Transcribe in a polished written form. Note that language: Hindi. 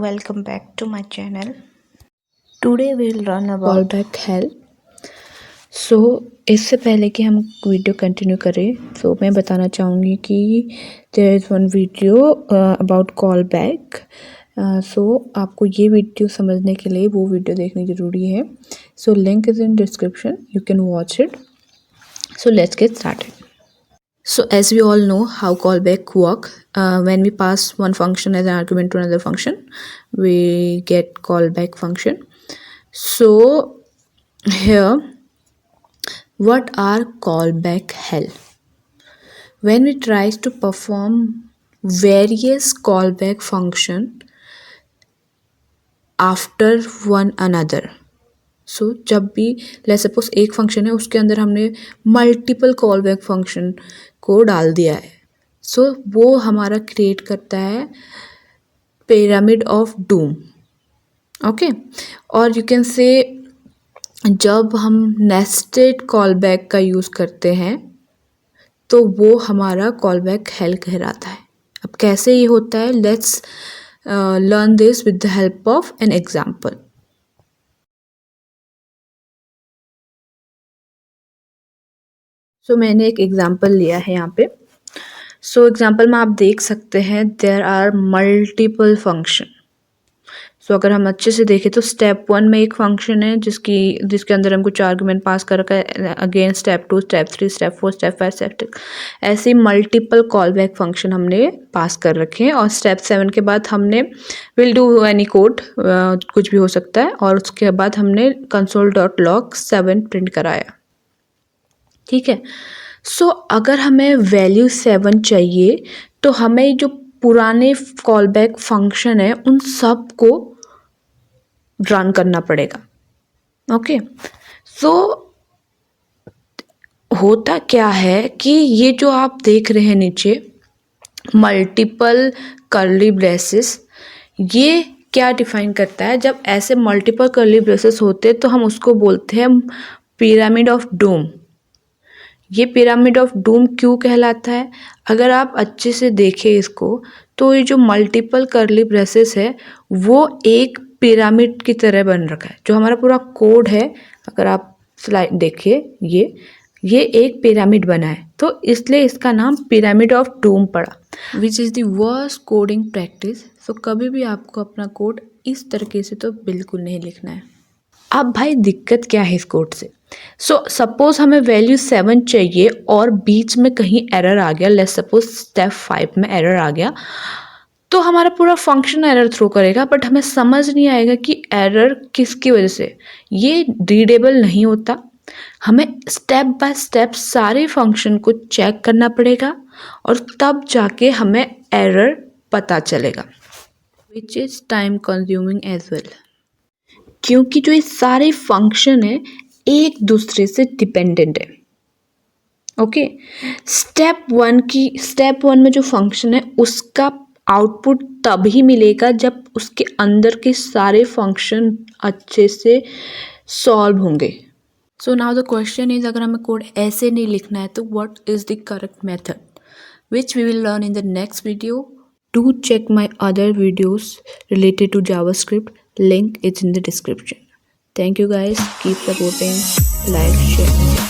welcome back to my channel. Today we'll learn about callback hell. सो इससे पहले कि हम वीडियो कंटिन्यू करें तो मैं बताना चाहूँगी कि there is one video about call back. So आपको ये वीडियो समझने के लिए वो वीडियो देखनी ज़रूरी है। So link is in description, you can watch it. So let's get started. So as we all know how callback work, when we pass one function as an argument to another function, we get callback function. So here, what are callback hell? When we try to perform various callback function after one another. सो जब भी लेट्स सपोज एक फंक्शन है उसके अंदर हमने मल्टीपल कॉल बैक फंक्शन को डाल दिया है, सो वो हमारा क्रिएट करता है पिरामिड ऑफ डूम। ओके, और यू कैन से जब हम नेस्टेड कॉल बैक का यूज़ करते हैं तो वो हमारा कॉल बैक हेल कहलाता है। अब कैसे ये होता है, let's learn this with the help of an example. So मैंने एक एग्जाम्पल लिया है यहाँ पे। सो एग्जाम्पल में आप देख सकते हैं देयर आर मल्टीपल फंक्शन। सो अगर हम अच्छे से देखें तो स्टेप 1 में एक फंक्शन है जिसके अंदर हम कुछ आर्गुमेंट पास कर रखा है। Again step 2, step 3, step 4, step 5, step 6 ऐसे मल्टीपल कॉल बैक फंक्शन हमने पास कर रखे हैं। और स्टेप 7 के बाद हमने विल डू एनी कोड, कुछ भी हो सकता है, और उसके बाद हमने console.log 7 प्रिंट कराया। ठीक है, सो अगर हमें वैल्यू 7 चाहिए तो हमें जो पुराने कॉल बैक फंक्शन है उन सब को रन करना पड़ेगा। ओके, सो होता क्या है कि ये जो आप देख रहे हैं नीचे मल्टीपल कर्ली ब्रेसेस, ये क्या डिफाइन करता है? जब ऐसे मल्टीपल कर्ली ब्रेसेस होते तो हम उसको बोलते हैं पिरामिड ऑफ डूम। ये पिरामिड ऑफ डूम क्यों कहलाता है? अगर आप अच्छे से देखें इसको तो ये जो मल्टीपल कर्ली ब्रेसेस है वो एक पिरामिड की तरह बन रखा है। जो हमारा पूरा कोड है, अगर आप स्लाइड देखिए, ये एक पिरामिड बना है, तो इसलिए इसका नाम पिरामिड ऑफ डूम पड़ा, which is the worst coding practice. So कभी भी आपको अपना कोड इस तरीके से तो बिल्कुल नहीं लिखना है। अब भाई दिक्कत क्या है इस कोड से? सो सपोज हमें वैल्यू 7 चाहिए और बीच में कहीं एरर आ गया, लेट्स सपोज स्टेप 5 में एरर आ गया, तो हमारा पूरा फंक्शन एरर थ्रो करेगा, बट हमें समझ नहीं आएगा कि एरर किसकी वजह से। ये रीडेबल नहीं होता। हमें स्टेप बाय स्टेप सारे फंक्शन को चेक करना पड़ेगा और तब जाके हमें एरर पता चलेगा, which is time consuming as well, क्योंकि जो ये सारे फंक्शन है एक दूसरे से डिपेंडेंट है। ओके, स्टेप 1 में जो फंक्शन है उसका आउटपुट तभी मिलेगा जब उसके अंदर के सारे फंक्शन अच्छे से सॉल्व होंगे। So now the question is, अगर हमें कोड ऐसे नहीं लिखना है तो what is the correct method, which we will learn in the next video. Do check my other videos related to JavaScript. Link is in the description. Thank you guys. Keep supporting. Like, share.